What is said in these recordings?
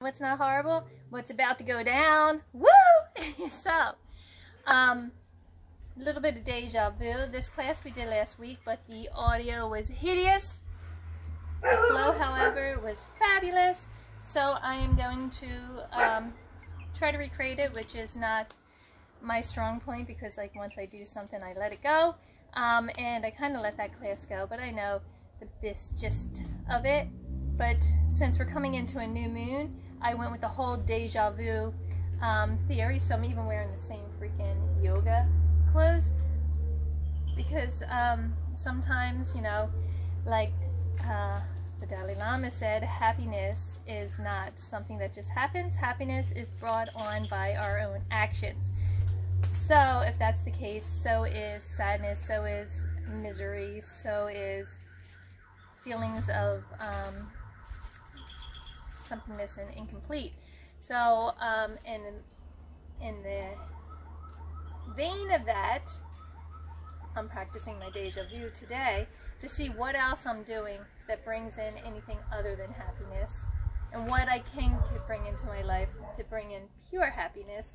what's not horrible? What's about to go down. Woo! So, a little bit of deja vu. This class we did last week, but the audio was hideous. The flow, however, was fabulous. So I am going to try to recreate it, which is not my strong point because like once I do something I let it go, and I kind of let that class go, but I know the gist of it. But since we're coming into a new moon, I went with the whole deja vu theory, so I'm even wearing the same freaking yoga clothes because sometimes, you know, like the Dalai Lama said, happiness is not something that just happens. Happiness is brought on by our own actions. So if that's the case, so is sadness, so is misery, so is feelings of something missing, incomplete. So in the vein of that, I'm practicing my deja vu today to see what else I'm doing that brings in anything other than happiness, and what I can bring into my life to bring in pure happiness.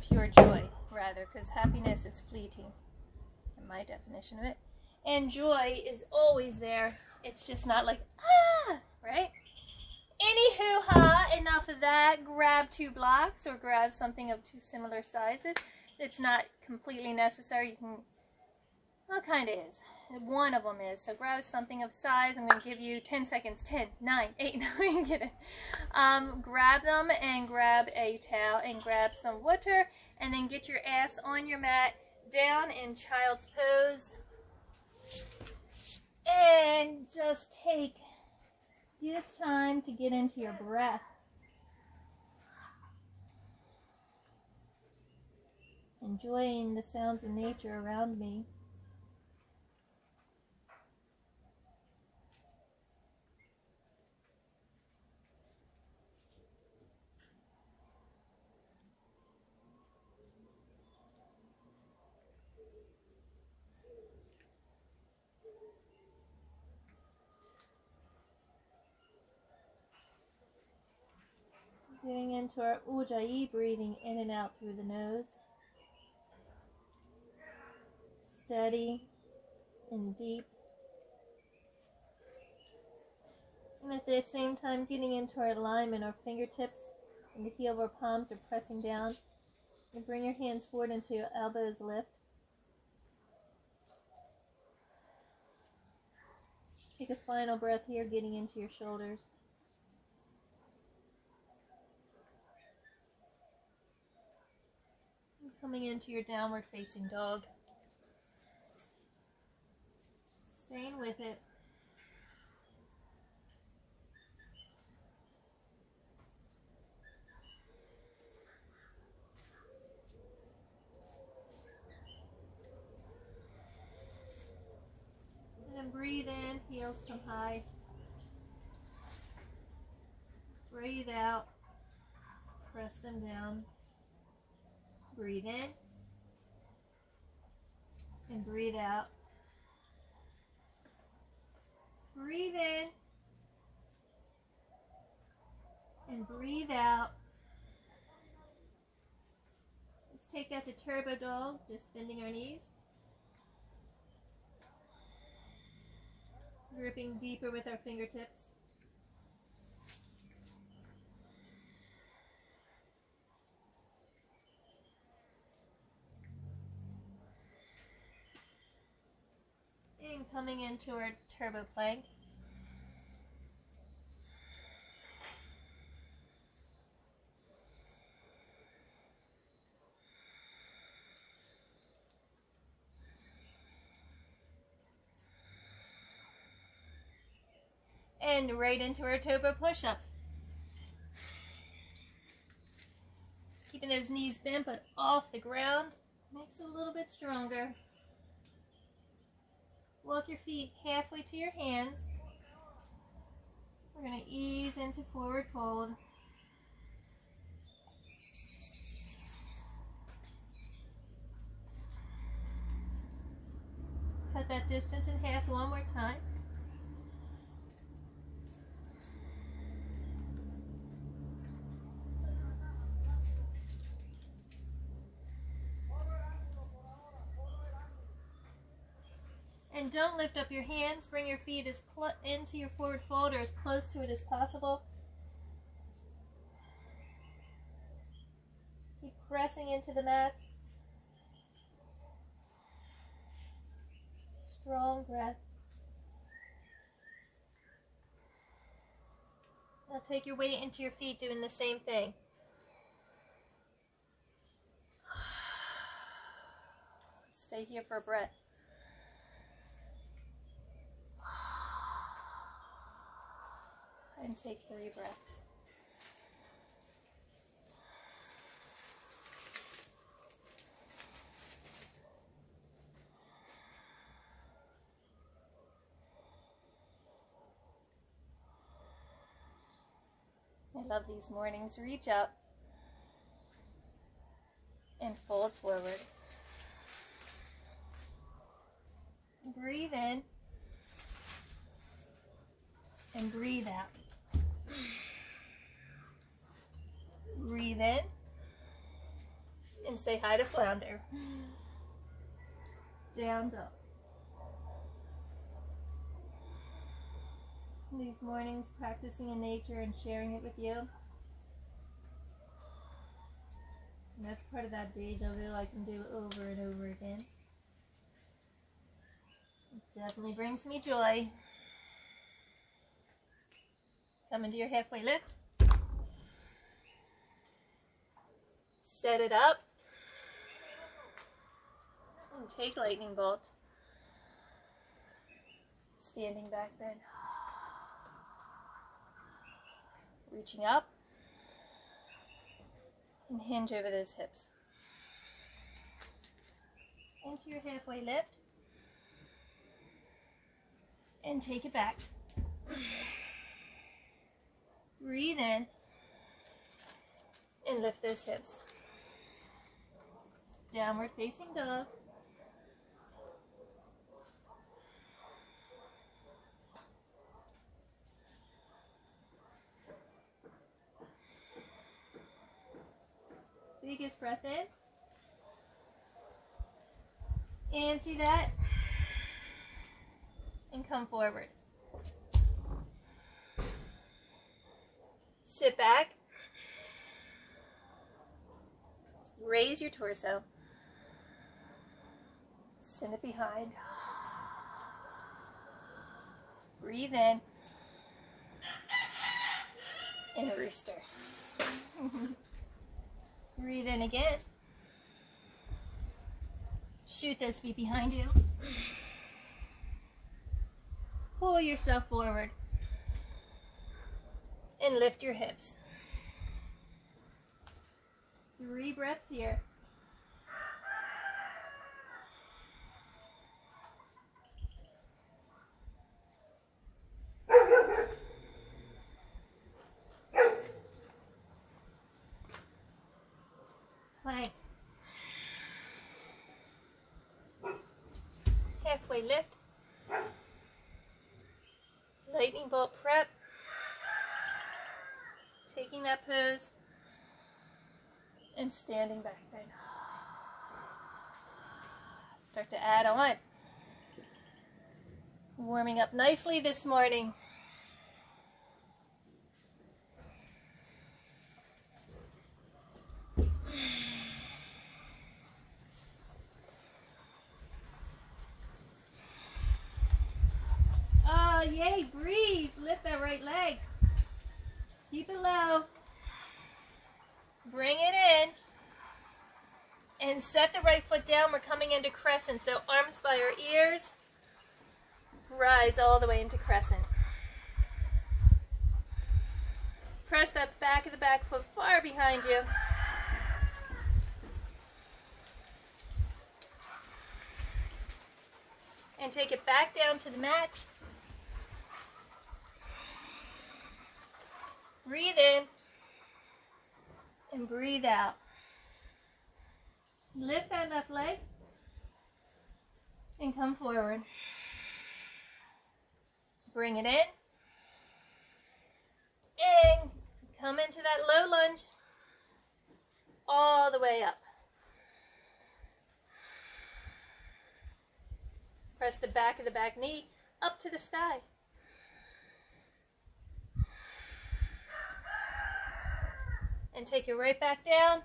Pure joy, rather, because happiness is fleeting, in my definition of it. And joy is always there. It's just not like, right? Anywho-ha, enough of that. Grab 2 blocks or grab something of 2 similar sizes. It's not completely necessary. You can, well, kind of is. One of them is. So grab something of size. I'm going to give you 10 seconds. 10, 9, 8, 9, get it. Grab them and grab a towel and grab some water and then get your ass on your mat down in child's pose and just take this time to get into your breath. Enjoying the sounds of nature around me. Getting into our Ujjayi, breathing in and out through the nose. Steady and deep. And at the same time getting into our alignment, our fingertips and the heel of our palms are pressing down. And bring your hands forward until your elbows lift. Take a final breath here, getting into your shoulders. Coming into your downward facing dog. Staying with it. And then breathe in, heels come high. Breathe out, press them down. Breathe in and breathe out. Breathe in and breathe out. Let's take that to turbo dog, just bending our knees. Gripping deeper with our fingertips. And coming into our turbo plank. And right into our turbo push-ups. Keeping those knees bent but off the ground makes it a little bit stronger. Walk your feet halfway to your hands. We're going to ease into forward fold. Cut that distance in half one more time. And don't lift up your hands. Bring your feet into your forward fold or as close to it as possible. Keep pressing into the mat. Strong breath. Now take your weight into your feet, doing the same thing. Stay here for a breath. And take 3 breaths. I love these mornings. Reach up and fold forward. Breathe in and breathe out. Breathe in and say hi to Flounder. Down dog. These mornings practicing in nature and sharing it with you. And that's part of that deja vu I can do over and over again. It definitely brings me joy. Come into your halfway lift. Set it up. And take lightning bolt. Standing back bend. Reaching up. And hinge over those hips. Into your halfway lift. And take it back. Breathe in. And lift those hips. Downward facing dog. Biggest breath in. Empty that. And come forward. Sit back. Raise your torso. Send it behind. Breathe in. And a rooster. Breathe in again. Shoot those feet behind you. Pull yourself forward. And lift your hips. 3 breaths here. Plank. Halfway lift. Lightning bolt prep. Taking that pose. And standing back bend. Start to add on. Warming up nicely this morning. Oh, yay, breathe. Lift that right leg. Keep it low. Bring it in. And set the right foot down. We're coming into Crescent. So arms by our ears. Rise all the way into Crescent. Press that back of the back foot far behind you. And take it back down to the mat. Breathe in. And breathe out. Lift that left leg. And come forward. Bring it in. And come into that low lunge. All the way up. Press the back of the back knee up to the sky. And take it right back down.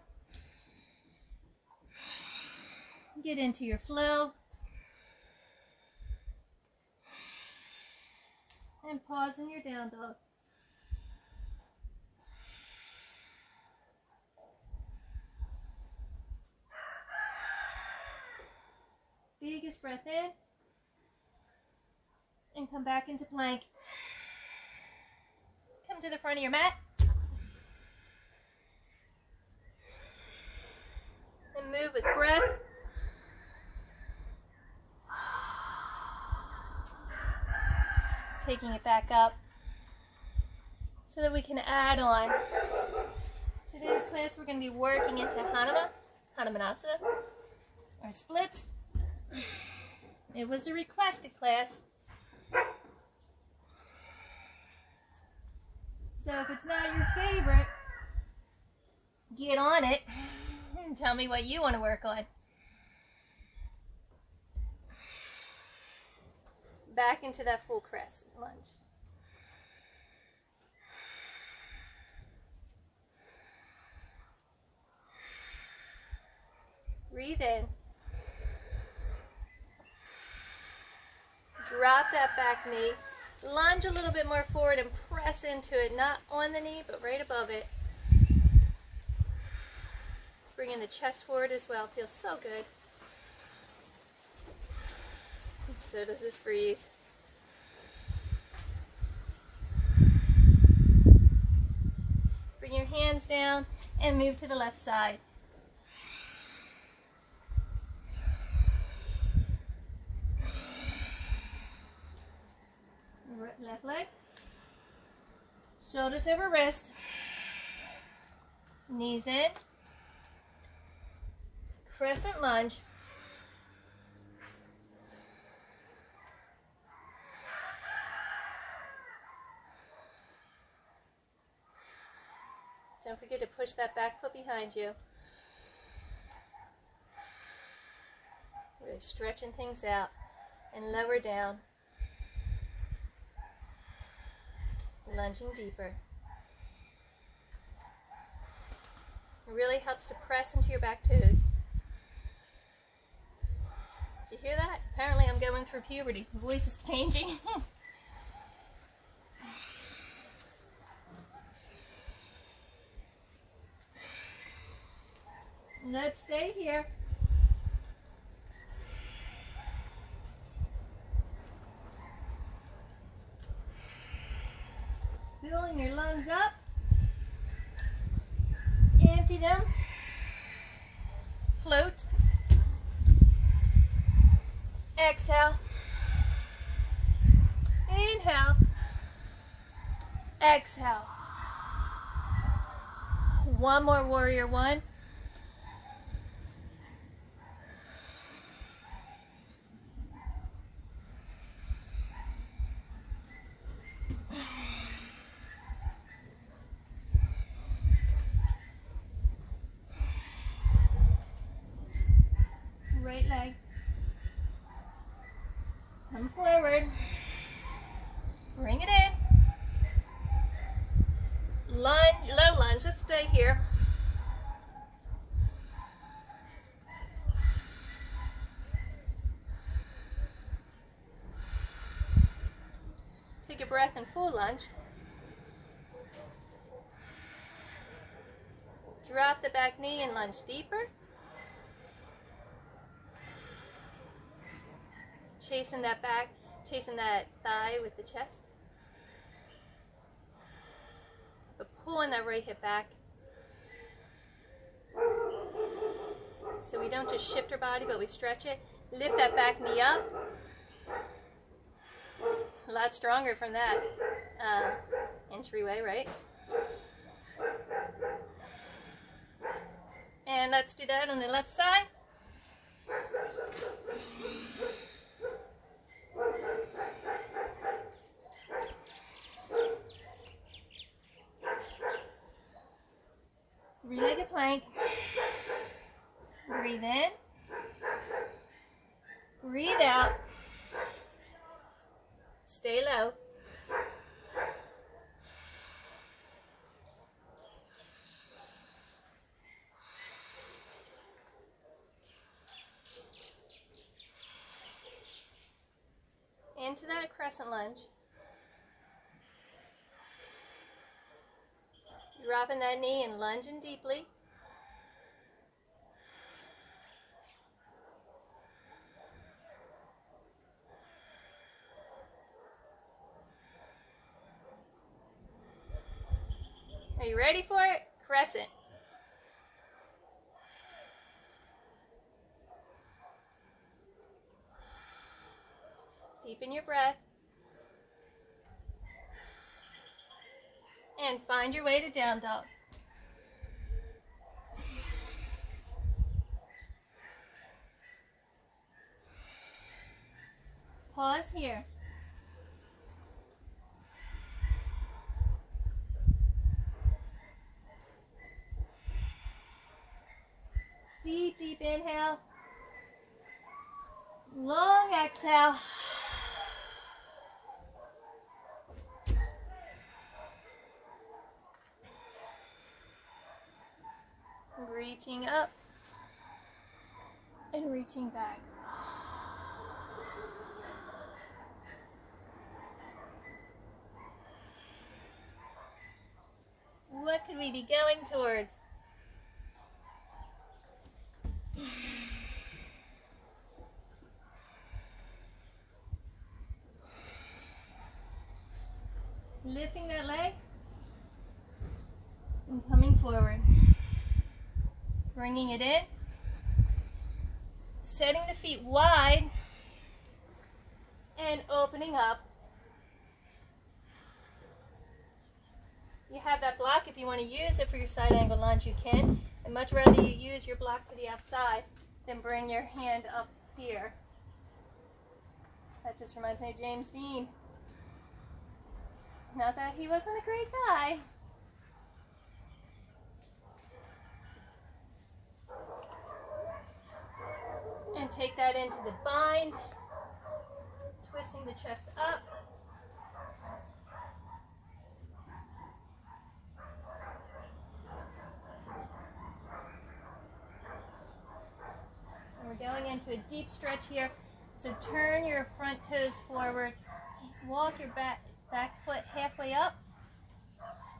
Get into your flow. And pause in your down dog. Biggest breath in. And come back into plank. Come to the front of your mat. And move with breath. Taking it back up so that we can add on. Today's class we're going to be working into hanamunasana, or splits. It was a requested class. So if it's not your favorite, get on it and tell me what you want to work on. Back into that full crescent lunge. Breathe in. Drop that back knee. Lunge a little bit more forward and press into it, not on the knee, but right above it. Bringing the chest forward as well. Feels so good. And so does this breeze. Bring your hands down and move to the left side. Left leg. Shoulders over wrist. Knees in. Crescent lunge. Don't forget to push that back foot behind you. Really stretching things out and lower down. Lunging deeper. It really helps to press into your back toes. Did you hear that? Apparently I'm going through puberty. My voice is changing. Let's stay here. Filling your lungs up. Empty them. Float. Exhale. Inhale. Exhale. One more warrior one. Right leg. Come forward. Bring it in. Lunge, low lunge. Let's stay here. Take a breath in full lunge. Drop the back knee and lunge deeper. Chasing that back, chasing that thigh with the chest. But pulling that right hip back. So we don't just shift our body, but we stretch it. Lift that back knee up. A lot stronger from that entryway, right? And let's do that on the left side. Three-legged plank. Breathe in. Breathe out. Stay low. Into that crescent lunge. Dropping that knee and lunging deeply. Are you ready for it? Crescent. Deepen your breath. And find your way to down dog. Pause here. Deep, deep inhale. Long exhale. Reaching up and reaching back. What could we be going towards? Lifting that leg and coming forward. Bringing it in. Setting the feet wide and opening up. You have that block. If you want to use it for your side angle lunge, you can. I'd much rather you use your block to the outside than bring your hand up here. That just reminds me of James Dean. Not that he wasn't a great guy. And take that into the bind, twisting the chest up. And we're going into a deep stretch here. So turn your front toes forward, walk your back foot halfway up,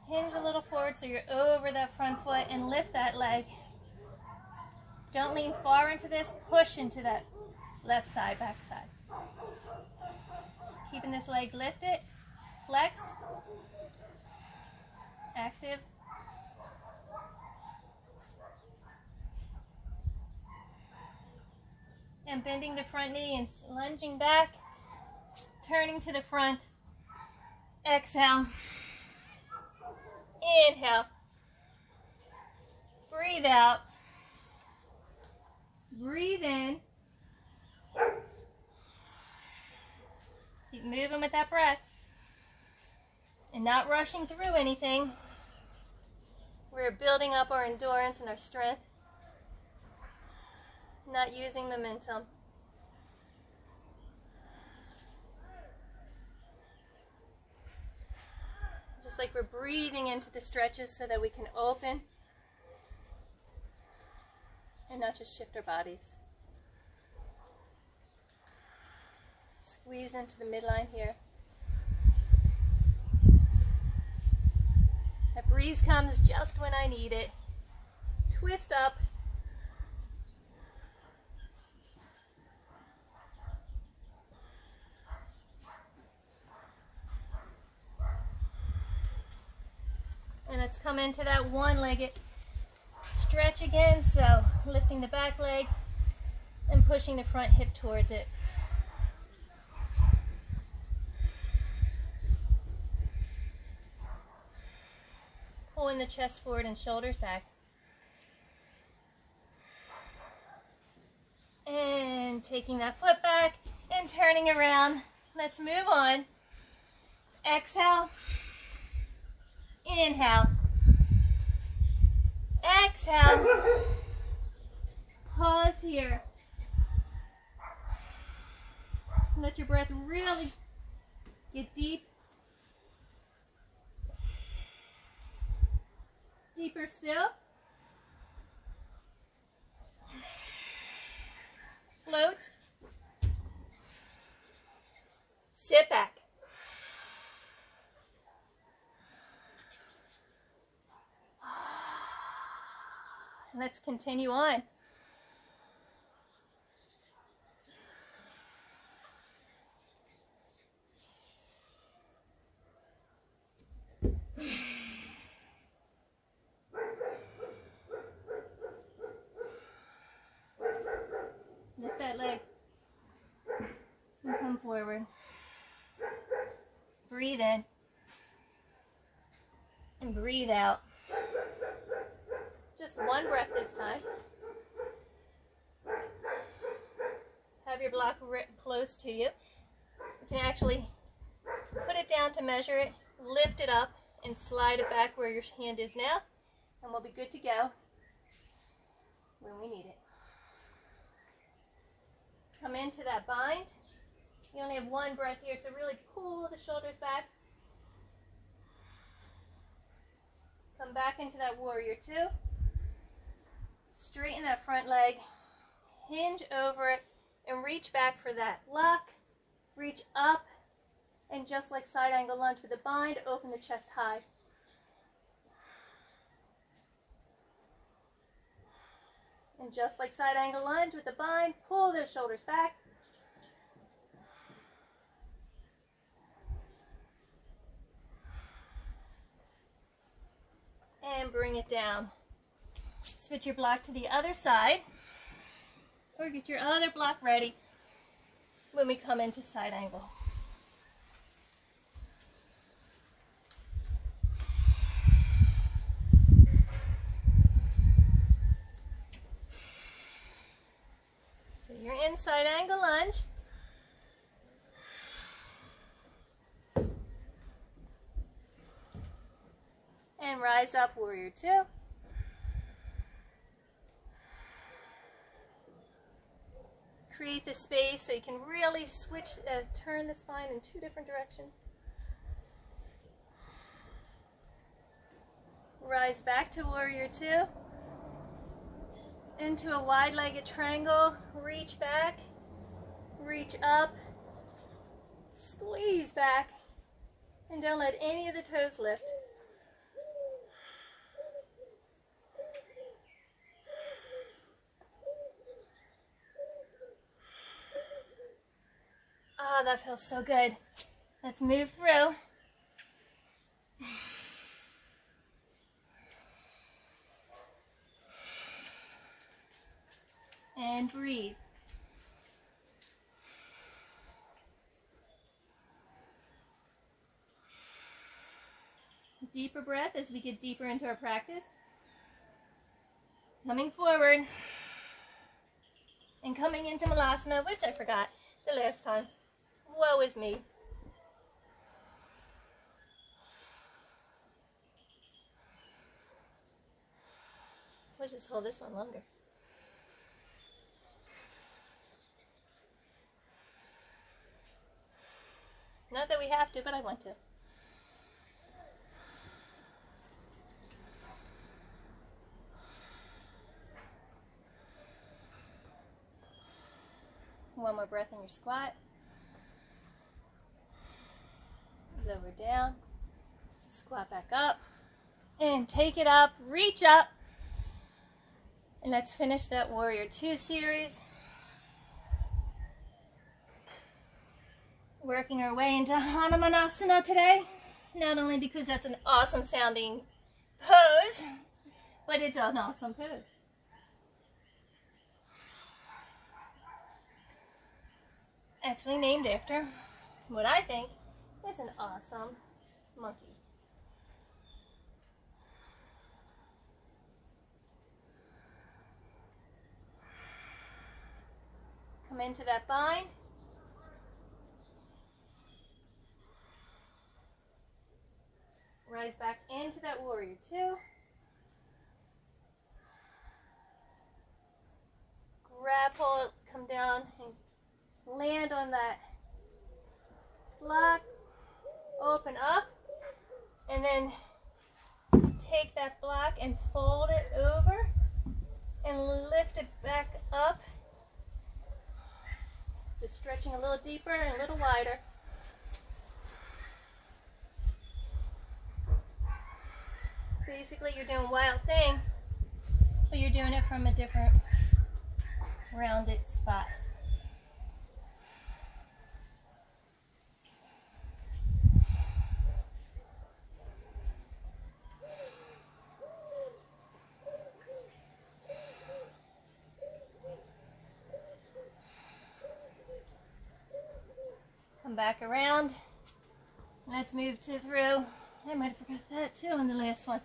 hinge a little forward so you're over that front foot, and lift that leg. Don't lean far into this, push into that left side, back side. Keeping this leg lifted, flexed, active. And bending the front knee and lunging back, turning to the front. Exhale. Inhale. Breathe out. Breathe in. Keep moving with that breath. And not rushing through anything. We're building up our endurance and our strength. Not using momentum. Just like we're breathing into the stretches so that we can open and not just shift our bodies. Squeeze into the midline here. That breeze comes just when I need it. Twist up. And let's come into that one-legged stretch again. So lifting the back leg and pushing the front hip towards it. Pulling the chest forward and shoulders back. And taking that foot back and turning around. Let's move on. Exhale. Inhale. Exhale. Pause here. Let your breath really Get deep. Deeper still. Float. Sit back. Let's continue on. Lift that leg and come forward. Breathe in and breathe out. Just one breath this time. Have your block close to you. You can actually put it down to measure it, lift it up, and slide it back where your hand is now, and we'll be good to go when we need it. Come into that bind. You only have one breath here, so really pull the shoulders back. Come back into that warrior two. Straighten that front leg, hinge over it, and reach back for that lock. Reach up, and just like side angle lunge with a bind, open the chest high. And just like side angle lunge with the bind, pull those shoulders back. And bring it down. Switch your block to the other side, or get your other block ready when we come into side angle. So you're in side angle lunge. And rise up, warrior two. Create the space so you can really switch, turn the spine in two different directions. Rise back to warrior two. Into a wide-legged triangle. Reach back, reach up, squeeze back, and don't let any of the toes lift. Oh, that feels so good. Let's move through. And breathe. Deeper breath as we get deeper into our practice. Coming forward. And coming into Malasana, which I forgot the last time. Woe is me. Let's just hold this one longer. Not that we have to, but I want to. One more breath in your squat. Lower down, squat back up, and take it up, reach up, and let's finish that warrior two series. Working our way into hanamunasana today, not only because that's an awesome sounding pose, but it's an awesome pose. Actually named after what I think is an awesome monkey. Come into that bind. Rise back into that warrior two. Grab hold, come down and land on that block. open up, and then take that block and fold it over and lift it back up. Just stretching a little deeper and a little wider. Basically, you're doing Wild Thing, but you're doing it from a different rounded spot. Come back around. Let's move through. I might have forgot that too on the last one.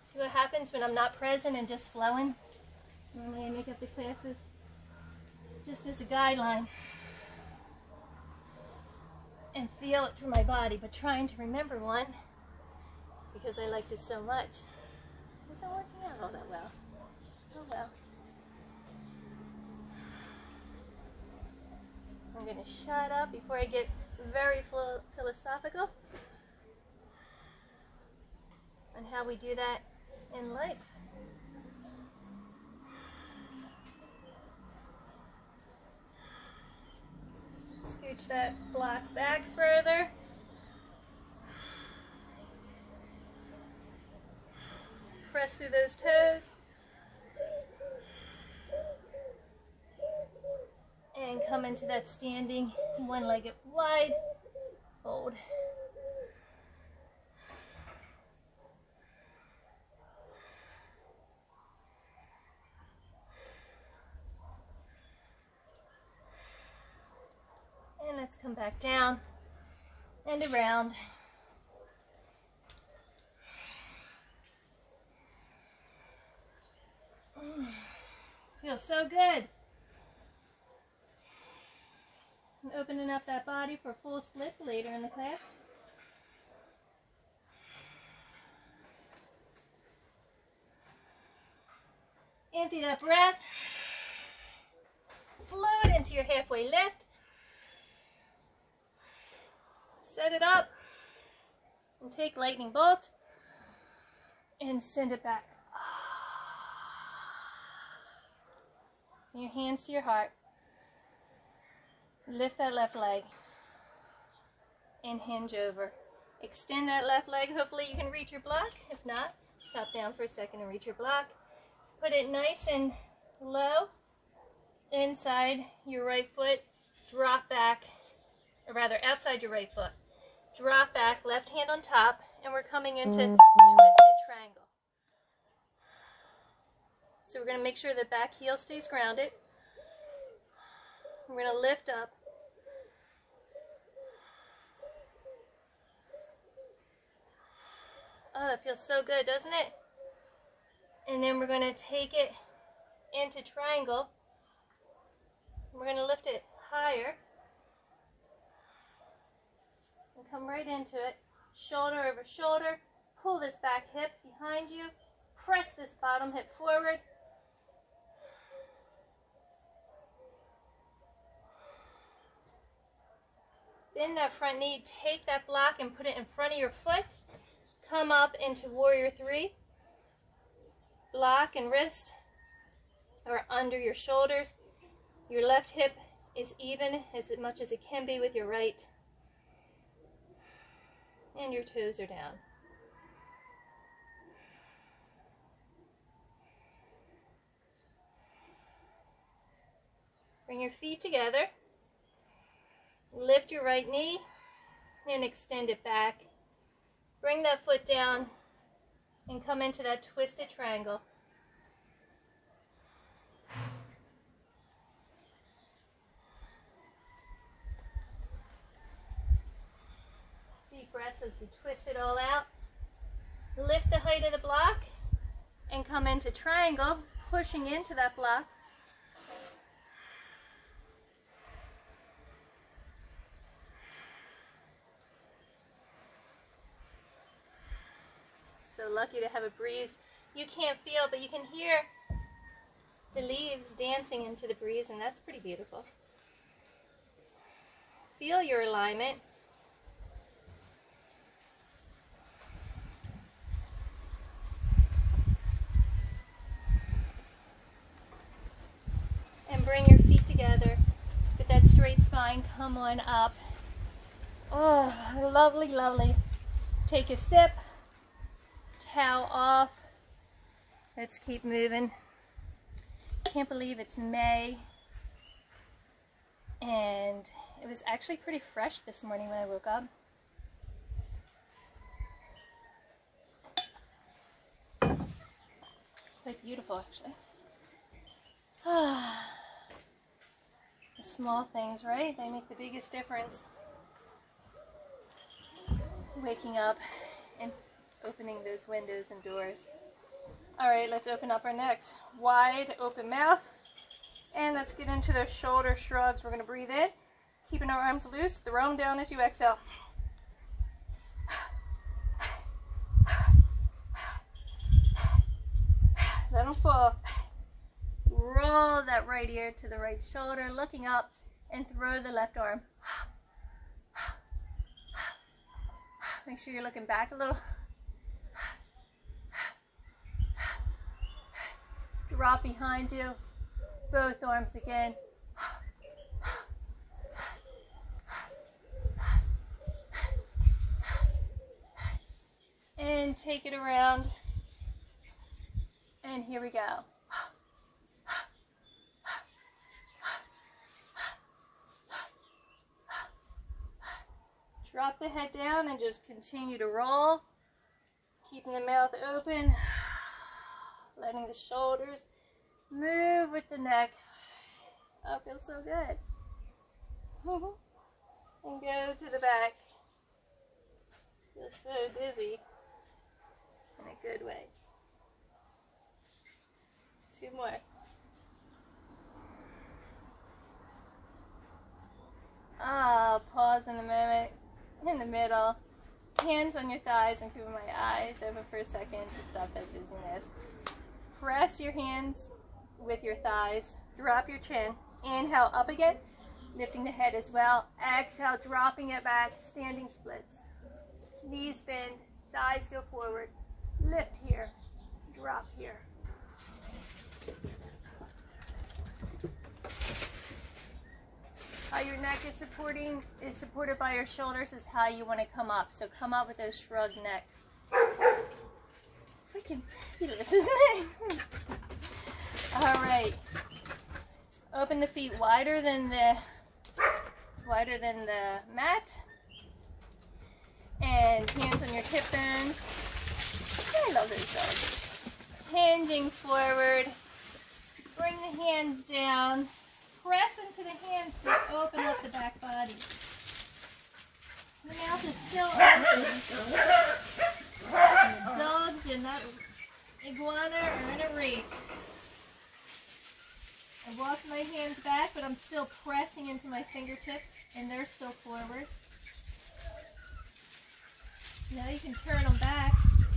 See what happens when I'm not present and just flowing? Normally I make up the classes just as a guideline and feel it through my body, but trying to remember one because I liked it so much. It wasn't working out all that well. Oh well. I'm going to shut up before I get very philosophical on how we do that in life. Scooch that block back further. Press through those toes. And come into that standing one-legged wide fold. And let's come back down and around. Feels so good. And opening up that body for full splits later in the class. Empty that breath. Float into your halfway lift. Set it up. And take lightning bolt. And send it back. Your hands to your heart. Lift that left leg and hinge over. Extend that left leg. Hopefully you can reach your block. If not, stop down for a second and reach your block. Put it nice and low inside your right foot. Drop back, or rather outside your right foot. Drop back, left hand on top, and we're coming into twisted triangle. So we're going to make sure the back heel stays grounded. We're going to lift up. Oh, that feels so good, doesn't it? And then we're going to take it into triangle. We're going to lift it higher. And come right into it. Shoulder over shoulder. Pull this back hip behind you. Press this bottom hip forward. Bend that front knee, take that block and put it in front of your foot. Come up into Warrior 3. Block and wrist are under your shoulders. Your left hip is even as much as it can be with your right. And your toes are down. Bring your feet together. Lift your right knee and extend it back. Bring that foot down and come into that twisted triangle. Deep breaths as we twist it all out. Lift the height of the block and come into triangle, pushing into that block. So lucky to have a breeze. You can't feel, but you can hear the leaves dancing into the breeze, and that's pretty beautiful. Feel your alignment. fine. Come on up. Oh, lovely, lovely. Take a sip. Towel off. Let's keep moving. Can't believe it's May. And it was actually pretty fresh this morning when I woke up. Quite beautiful, actually. The small things, right? They make the biggest difference. Waking up and opening those windows and doors. All right, let's open up our necks. Wide open mouth. And let's get into those shoulder shrugs. We're going to breathe in, keeping our arms loose. Throw them down as you exhale. Let them fall. Roll that right ear to the right shoulder, looking up, and throw the left arm. Make sure you're looking back a little. Drop behind you. Both arms again. And take it around. And here we go. Drop the head down and just continue to roll. Keeping the mouth open. Letting the shoulders move with the neck. Oh, feels so good. And go to the back. Feel so dizzy. In a good way. 2 more. Pause in the moment. In the middle. Hands on your thighs. I'm keeping my eyes open for a second to stop that dizziness. Press your hands with your thighs. Drop your chin. Inhale up again. Lifting the head as well. Exhale, dropping it back. Standing splits. Knees bend. Thighs go forward. Lift here. Drop here. How your neck is supported by your shoulders is how you want to come up. So come up with those shrug necks. Freaking fabulous, isn't it? All right. Open the feet wider than the mat. And hands on your hip bones. I love those dogs. Hinging forward. Bring the hands down. Press into the hands to open up the back body. The mouth is still open. And the dogs and that iguana are in a race. I walk my hands back, but I'm still pressing into my fingertips, and they're still forward. Now you can turn them back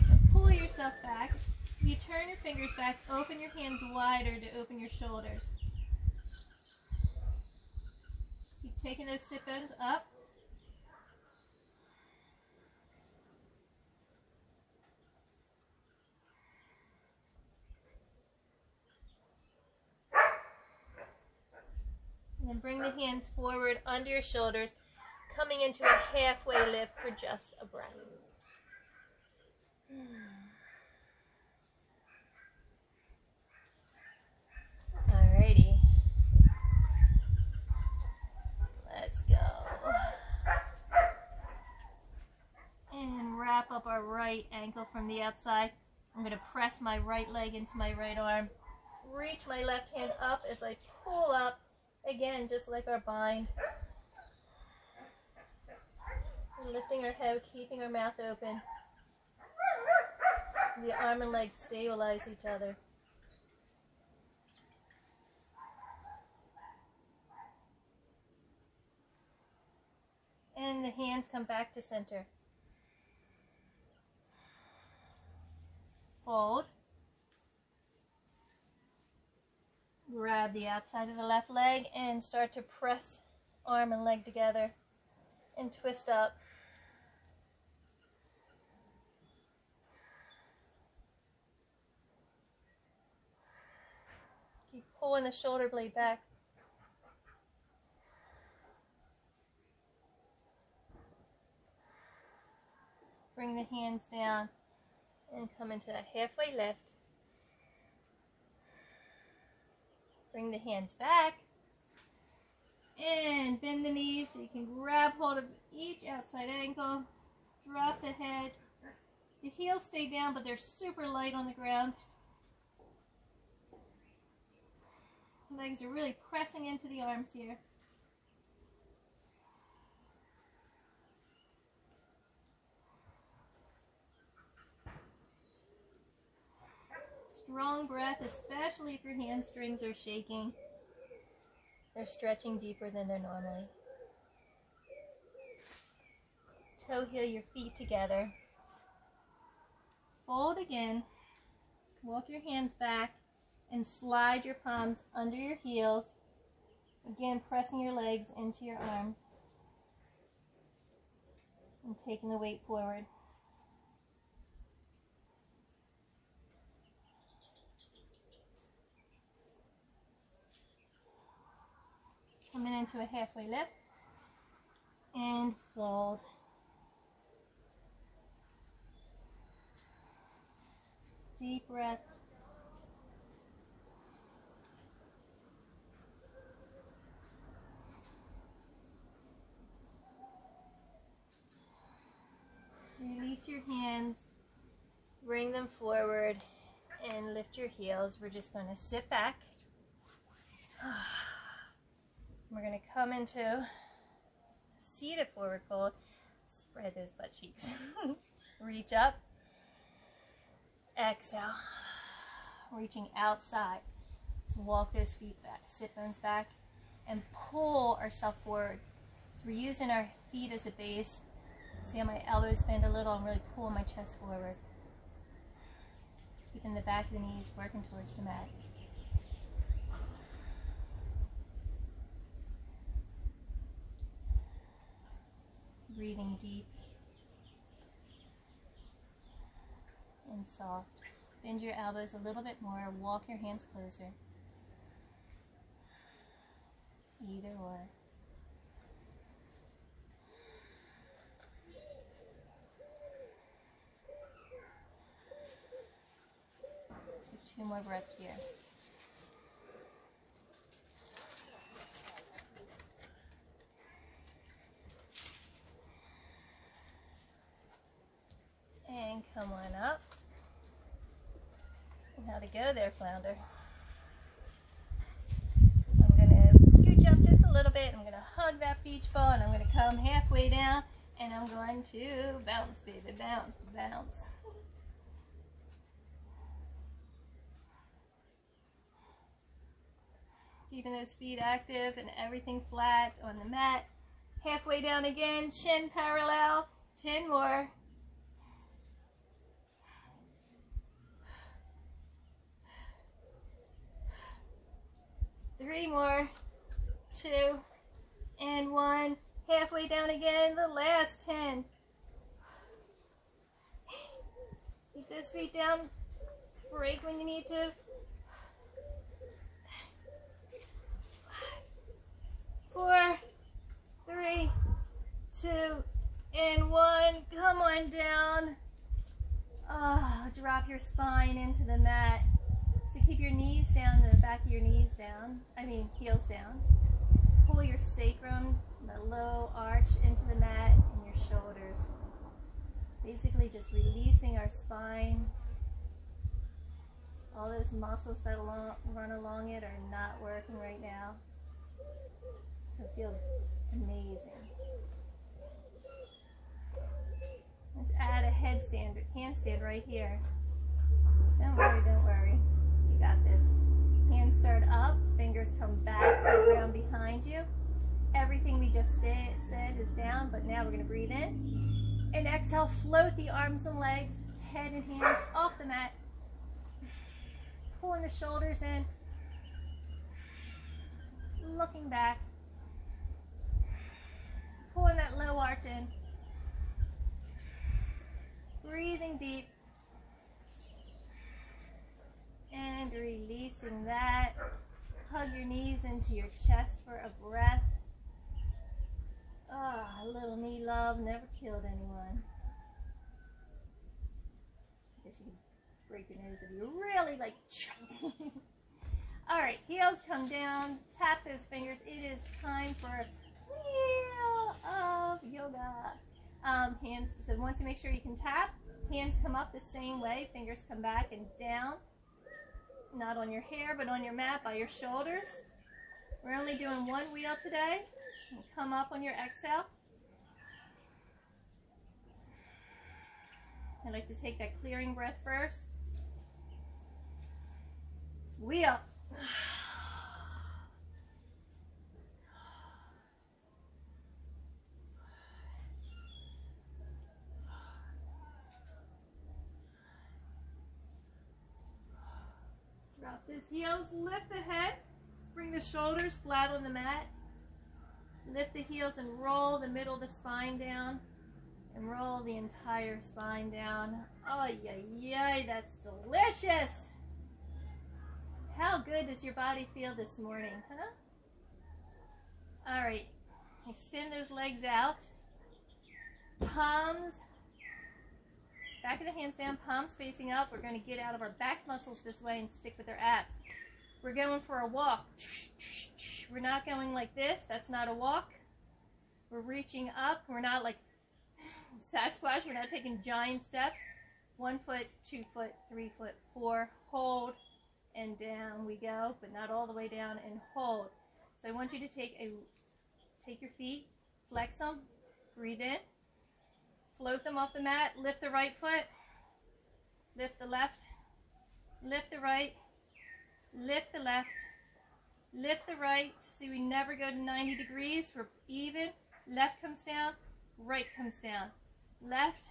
and pull yourself back. You turn your fingers back, open your hands wider to open your shoulders. Keep taking those sit bones up. And then bring the hands forward under your shoulders, coming into a halfway lift for just a breath. Alrighty. Let's go. And wrap up our right ankle from the outside. I'm going to press my right leg into my right arm. Reach my left hand up as I pull up. Again, just like our bind. Lifting our head, keeping our mouth open. The arm and leg stabilize each other. And the hands come back to center. Fold. Grab the outside of the left leg and start to press arm and leg together and twist up. Keep pulling the shoulder blade back. Bring the hands down and come into a halfway lift. Bring the hands back and bend the knees so you can grab hold of each outside ankle. Drop the head. The heels stay down, but they're super light on the ground. Legs are really pressing into the arms here. Strong breath, especially if your hamstrings are shaking. They're stretching deeper than they're normally. Toe heel your feet together. Fold again. Walk your hands back and slide your palms under your heels. Again, pressing your legs into your arms and taking the weight forward. Coming into a halfway lift and fold. Deep breath. Release your hands, bring them forward, and lift your heels. We're just going to sit back. We're going to come into seated forward fold. Spread those butt cheeks. Reach up. Exhale. Reaching outside. So walk those feet back, sit bones back, and pull ourselves forward. So we're using our feet as a base. See how my elbows bend a little and really pull my chest forward. Keeping the back of the knees working towards the mat. Breathing deep and soft. Bend your elbows a little bit more. Walk your hands closer. Either or. Take 2 more breaths here. And come on up. How'd it go there, Flounder? I'm going to scooch up just a little bit. I'm going to hug that beach ball, and I'm going to come halfway down, and I'm going to bounce, baby, bounce, bounce. Keeping those feet active and everything flat on the mat. Halfway down again, chin parallel. 10 more. Three more, 2, and 1. Halfway down again, the last 10. Keep those feet down. Break when you need to. 4, 3, 2, and 1. Come on down. Drop your spine into the mat. So keep your knees down, the back of your knees down, heels down. Pull your sacrum, the low arch into the mat, and your shoulders. Basically just releasing our spine. All those muscles that run along it are not working right now. So it feels amazing. Let's add a handstand right here. Don't worry, don't worry. You got this. Hands start up, fingers come back to the ground behind you. Everything we just said is down, but now we're going to breathe in. And exhale, float the arms and legs, head and hands off the mat. Pulling the shoulders in. Looking back. Pulling that low arch in. Breathing deep. And releasing that. Hug your knees into your chest for a breath. A little knee love never killed anyone. guess you can break your nose if you really like. All right, heels come down, tap those fingers. It is time for wheel of yoga. Hands, so once you make sure you can tap, hands come up the same way, fingers come back and down. Not on your hair, but on your mat by your shoulders. We're only doing one wheel today. And come up on your exhale. I like to take that clearing breath first. Wheel. Drop those heels, lift the head, bring the shoulders flat on the mat. Lift the heels and roll the middle of the spine down and roll the entire spine down. Oh, yay, that's delicious. How good does your body feel this morning, huh? All right, extend those legs out. Palms, back of the hands down, palms facing up. We're going to get out of our back muscles this way and stick with our abs. We're going for a walk. We're not going like this. That's not a walk. We're reaching up. We're not like Sasquatch. We're not taking giant steps. 1 foot, 2 foot, 3 foot, 4. Hold and down we go, but not all the way down, and hold. So I want you to take your feet, flex them, breathe in, float them off the mat, lift the right foot, lift the left, lift the right, lift the left, lift the right. See, we never go to 90 degrees. We're even. Left comes down, right comes down. Left,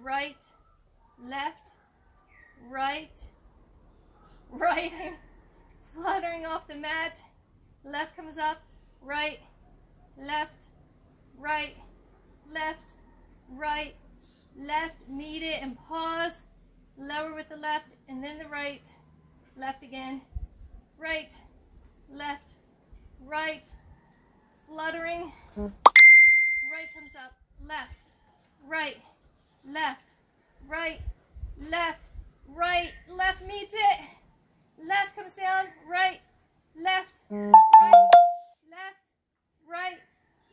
right, left, right, right. Fluttering off the mat. Left comes up, right, left, right, left, right, left. Meet it and pause. Lower with the left and then the right. Left again, right, left, right, fluttering, right comes up, left, right, left, right, left, right, left meets it, left comes down, right, left, right, left, right,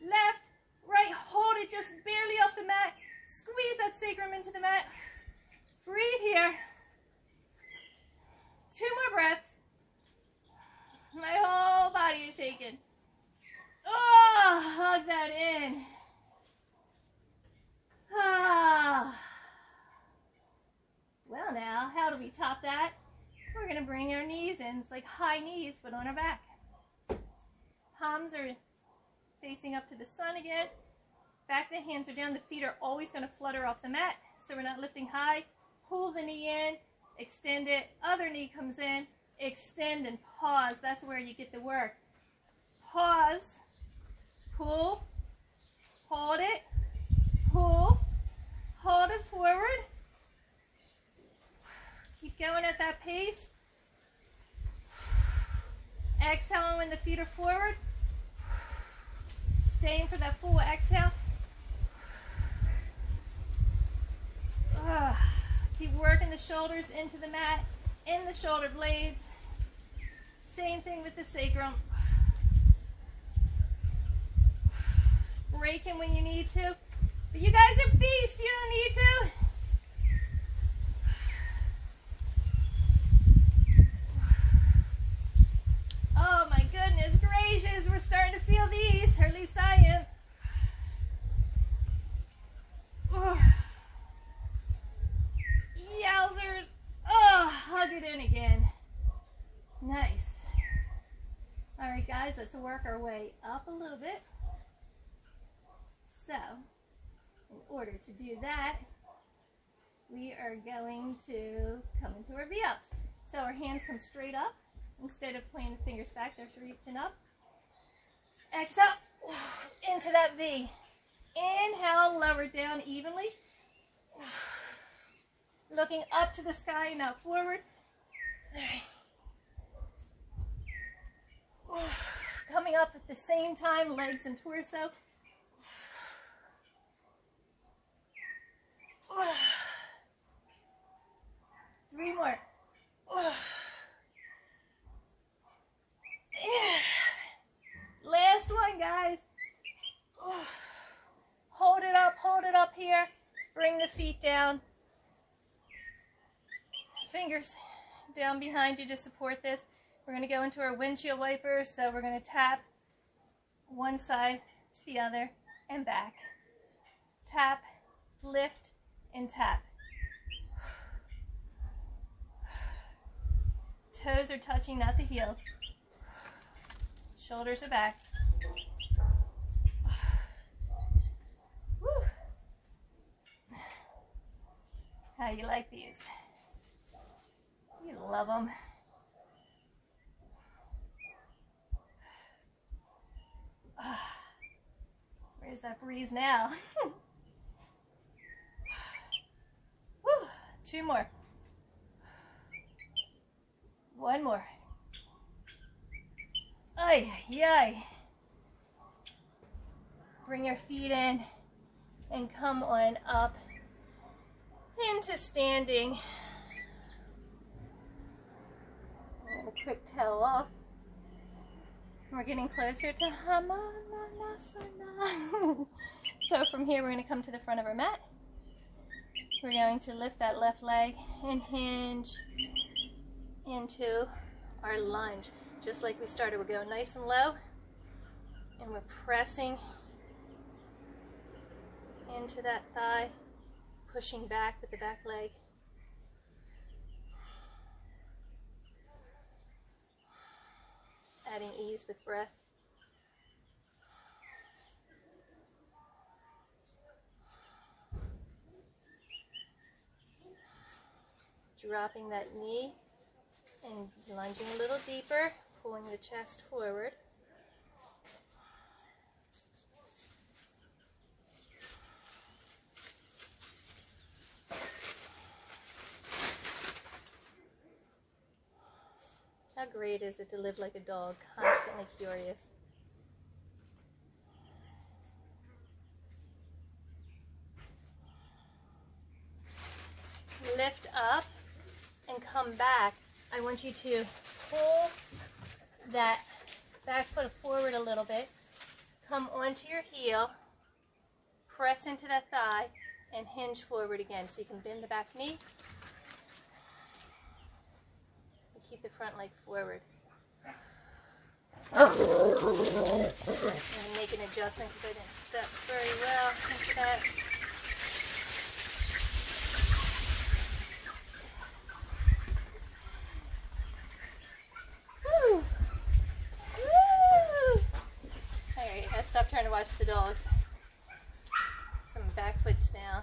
left, right, hold it just barely off the mat, squeeze that sacrum into the mat, breathe here. 2 more breaths. My whole body is shaking. Oh, hug that in. Ah. Well now, how do we top that? We're going to bring our knees in. It's like high knees, but on our back. Palms are facing up to the sun again. Back of the hands are down. The feet are always going to flutter off the mat, so we're not lifting high. Pull the knee in. Extend it, other knee comes in, extend and pause. That's where you get the work. Pause, pull, hold it, pull, hold it forward. Keep going at that pace. Exhale when the feet are forward. Staying for that full exhale. Keep working the shoulders into the mat, in the shoulder blades. Same thing with the sacrum. Break in when you need to. But you guys are beasts, you don't need to. Oh my goodness gracious, we're starting to feel these, or at least I am. Yowzers. Oh, hug it in again. Nice. All right, guys, let's work our way up a little bit. So, in order to do that, we are going to come into our V-ups. So our hands come straight up. Instead of pointing the fingers back, they're reaching up. Exhale, into that V. Inhale, lower down evenly. Looking up to the sky, not forward. Coming up at the same time, legs and torso. 3 more. Last one, guys. Hold it up here. Bring the feet down. Fingers down behind you to support this. We're going to go into our windshield wipers, so we're going to tap one side to the other and back. Tap, lift, and tap. Toes are touching, not the heels. Shoulders are back. Woo. How you like these? You love them. Where's that breeze now? Woo. 2 more. 1 more. Ay, ay. Bring your feet in and come on up into standing. A quick towel off. We're getting closer to hanamunasana. So from here we're going to come to the front of our mat. We're going to lift that left leg and hinge into our lunge. Just like we started, we're going nice and low and we're pressing into that thigh, pushing back with the back leg. Adding ease with breath. Dropping that knee and lunging a little deeper, pulling the chest forward. How great is it to live like a dog, constantly curious? Lift up and come back. I want you to pull that back foot forward a little bit, come onto your heel, press into that thigh, and hinge forward again. So you can bend the back knee and keep the front leg forward. I'm going to make an adjustment because I didn't step very well into that. Stop trying to watch the dogs. Some back foot's down.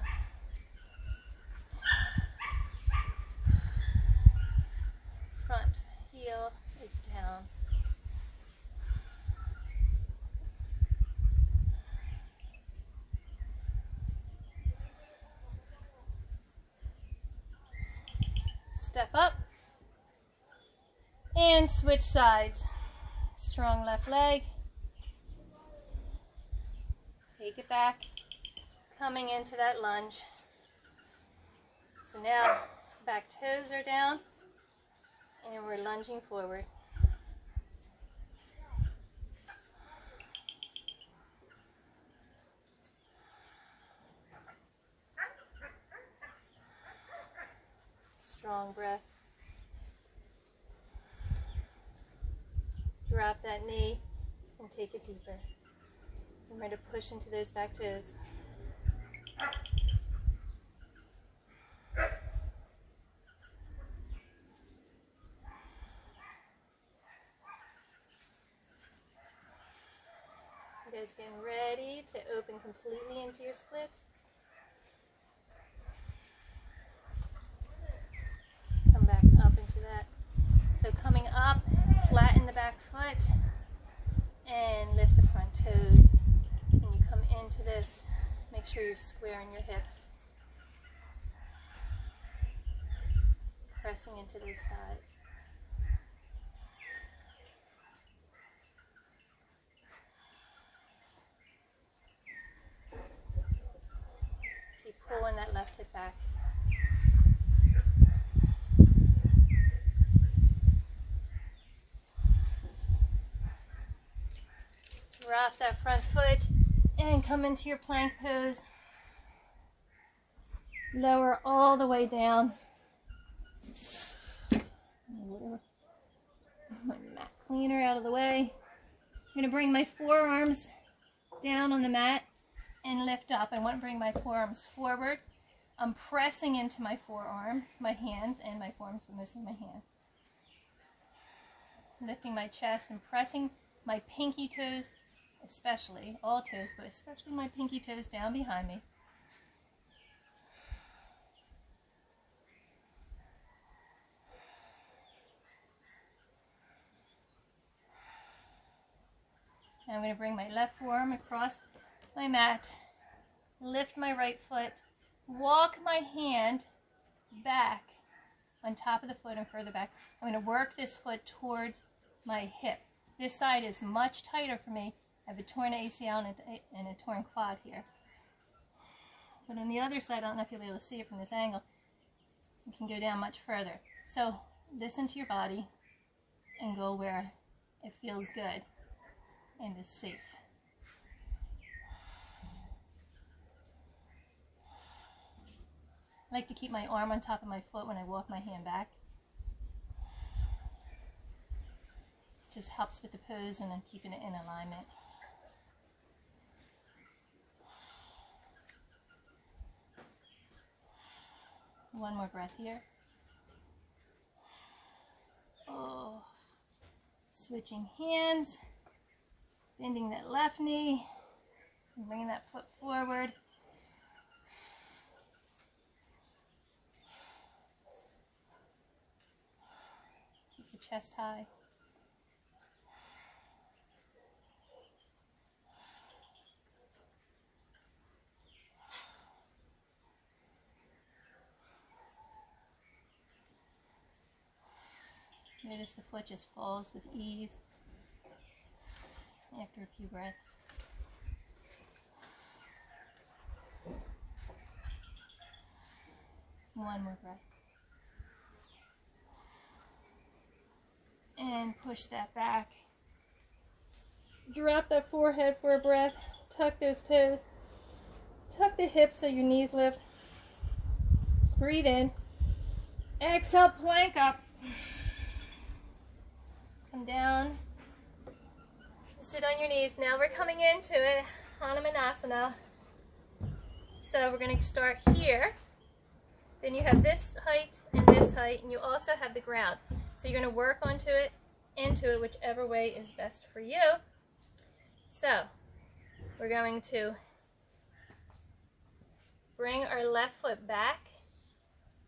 Front heel is down. Step up and switch sides. Strong left leg. Take it back, coming into that lunge. So now back toes are down and we're lunging forward. Strong breath. Drop that knee and take it deeper. Remember to push into those back toes. You guys getting ready to open completely into your splits? Come back up into that. So coming up, flatten the back foot and lift the front toes. Into this, make sure you're squaring your hips. Pressing into those thighs. Keep pulling that left hip back. Drop that front foot and come into your plank pose. Lower all the way down. My mat cleaner out of the way. I'm going to bring my forearms down on the mat and lift up. I want to bring my forearms forward. I'm pressing into my forearms, my hands, and my forearms, but mostly my hands. Lifting my chest and pressing my pinky toes, especially, all toes, but especially my pinky toes down behind me. I'm going to bring my left forearm across my mat, lift my right foot, walk my hand back on top of the foot and further back. I'm going to work this foot towards my hip. This side is much tighter for me. I have a torn ACL and a torn quad here. But on the other side, I don't know if you'll be able to see it from this angle, you can go down much further. So listen to your body and go where it feels good and is safe. I like to keep my arm on top of my foot when I walk my hand back. It just helps with the pose and then keeping it in alignment. One more breath here. Oh, switching hands. Bending that left knee, and bringing that foot forward. Keep the chest high. Notice the foot just falls with ease after a few breaths. One more breath. And push that back. Drop that forehead for a breath. Tuck those toes. Tuck the hips so your knees lift. Breathe in. Exhale, plank up. Come down. Sit on your knees. Now we're coming into it, hanamunasana. So we're going to start here. Then you have this height, and you also have the ground. So you're going to work into it, whichever way is best for you. So we're going to bring our left foot back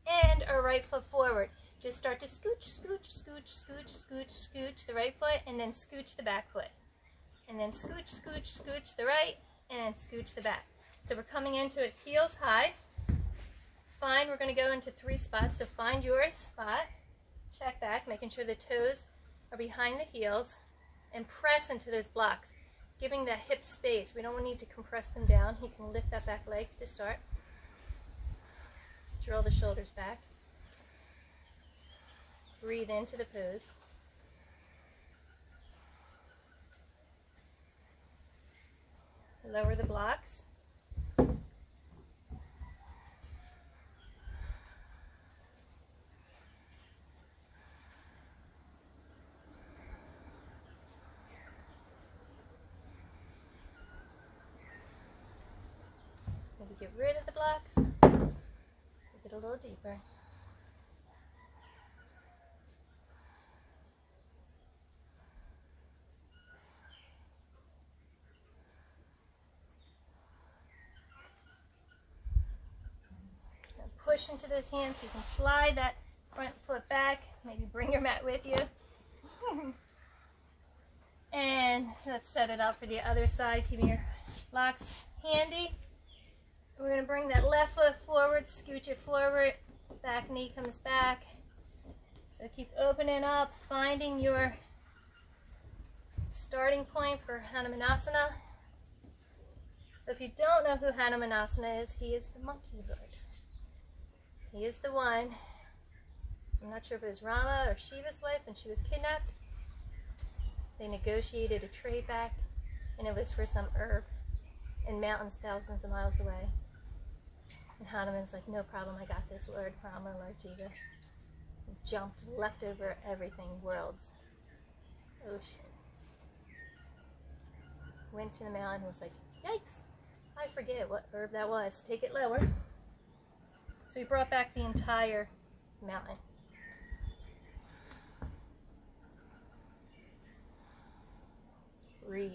and our right foot forward. Just start to scooch, scooch, scooch, scooch, scooch, scooch the right foot, and then scooch the back foot. And then scooch, scooch, scooch the right, and then scooch the back. So we're coming into it heels high. We're going to go into 3 spots, so find your spot. Check back, making sure the toes are behind the heels, and press into those blocks, giving that hip space. We don't need to compress them down. You can lift that back leg to start. Draw the shoulders back. Breathe into the pose. Lower the blocks. Maybe get rid of the blocks. Get a little deeper. Push into those hands so you can slide that front foot back. Maybe bring your mat with you. And let's set it up for the other side, keeping your blocks handy. We're going to bring that left foot forward, scooch it forward, back knee comes back. So keep opening up, finding your starting point for hanamunasana. So if you don't know who hanamunasana is, he is the monkey hood. He is the one, I'm not sure if it was Rama or Shiva's wife when she was kidnapped. They negotiated a trade back. and it was for some herb in mountains thousands of miles away. And Hanuman's like, no problem, I got this, Lord Rama, Lord Jiva. Jumped, leapt over everything, worlds, ocean. Went to the mountain and was like, yikes, I forget what herb that was. Take it lower. So he brought back the entire mountain. Breathe.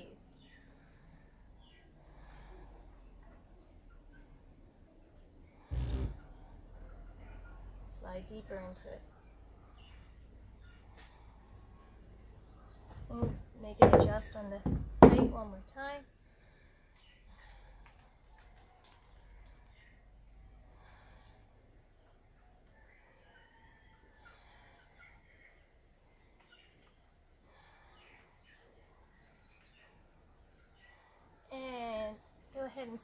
Slide deeper into it. And make it adjust on the height one more time. And go ahead and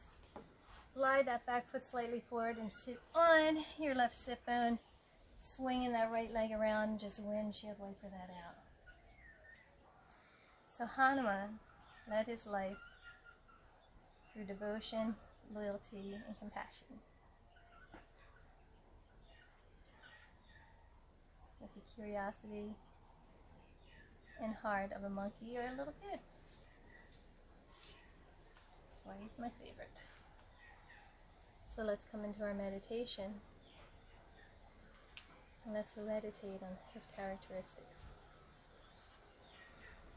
slide that back foot slightly forward and sit on your left sit bone, swinging that right leg around and just windshield wiper that out. So Hanuman led his life through devotion, loyalty, and compassion. With the curiosity and heart of a monkey or a little kid. That's why he's my favorite. So let's come into our meditation. And let's meditate on his characteristics.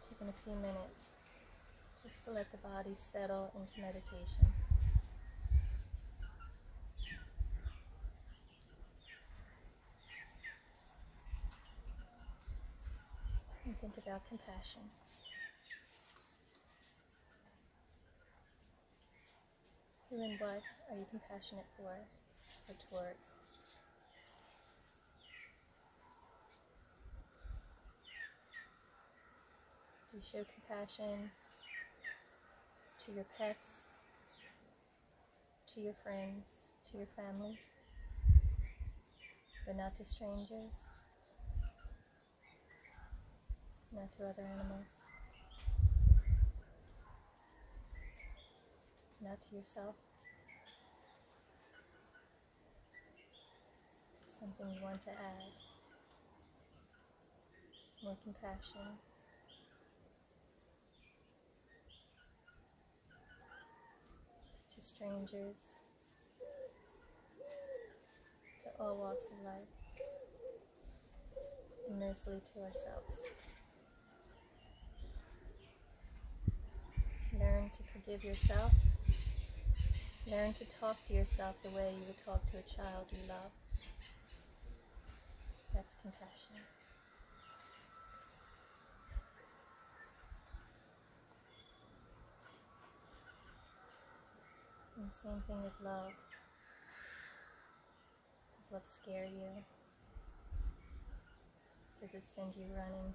Taking a few minutes just to let the body settle into meditation. And think about compassion. Who and what are you compassionate for or towards? Do you show compassion to your pets, to your friends, to your family, but not to strangers, not to other animals, not to yourself? Is it something you want to add? More compassion. To strangers, to all walks of life, and mostly to ourselves. Learn to forgive yourself. Learn to talk to yourself the way you would talk to a child you love. That's compassion. And the same thing with love. Does love scare you? Does it send you running?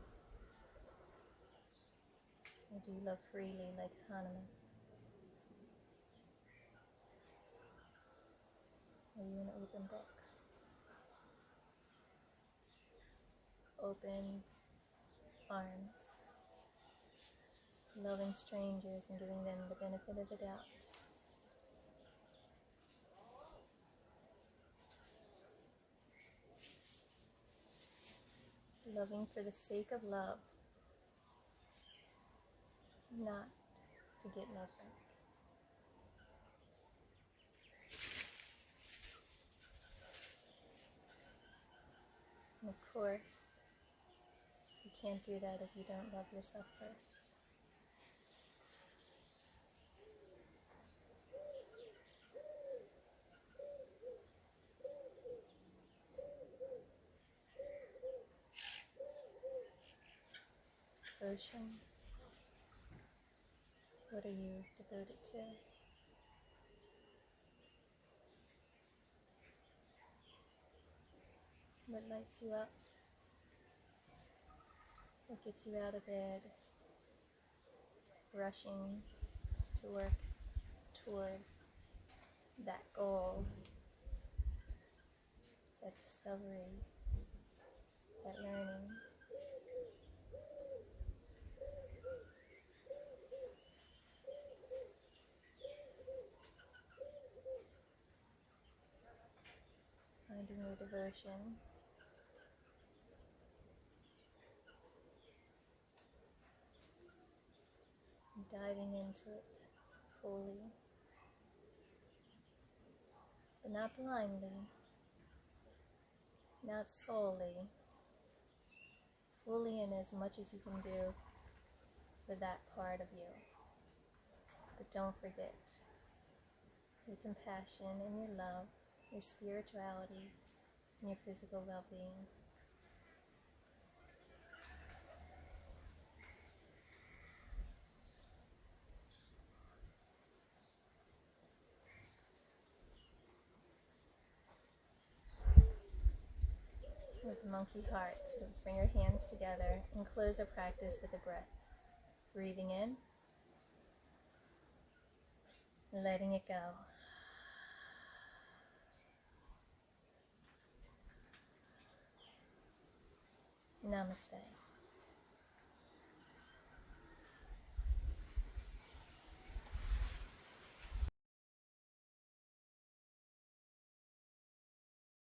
Or do you love freely like Hanuman? Are you an open book? Open arms, loving strangers and giving them the benefit of the doubt. Loving for the sake of love, not to get love back. And of course, you can't do that if you don't love yourself first. Devotion. What are you devoted to? What lights you up? What gets you out of bed? Rushing to work towards that goal, that discovery, that learning. devotion. Diving into it fully, but not blindly, not solely, fully in as much as you can do for that part of you. But don't forget your compassion and your love, your spirituality, and your physical well-being. With the monkey heart, let's bring our hands together and close our practice with a breath. Breathing in, letting it go. Namaste.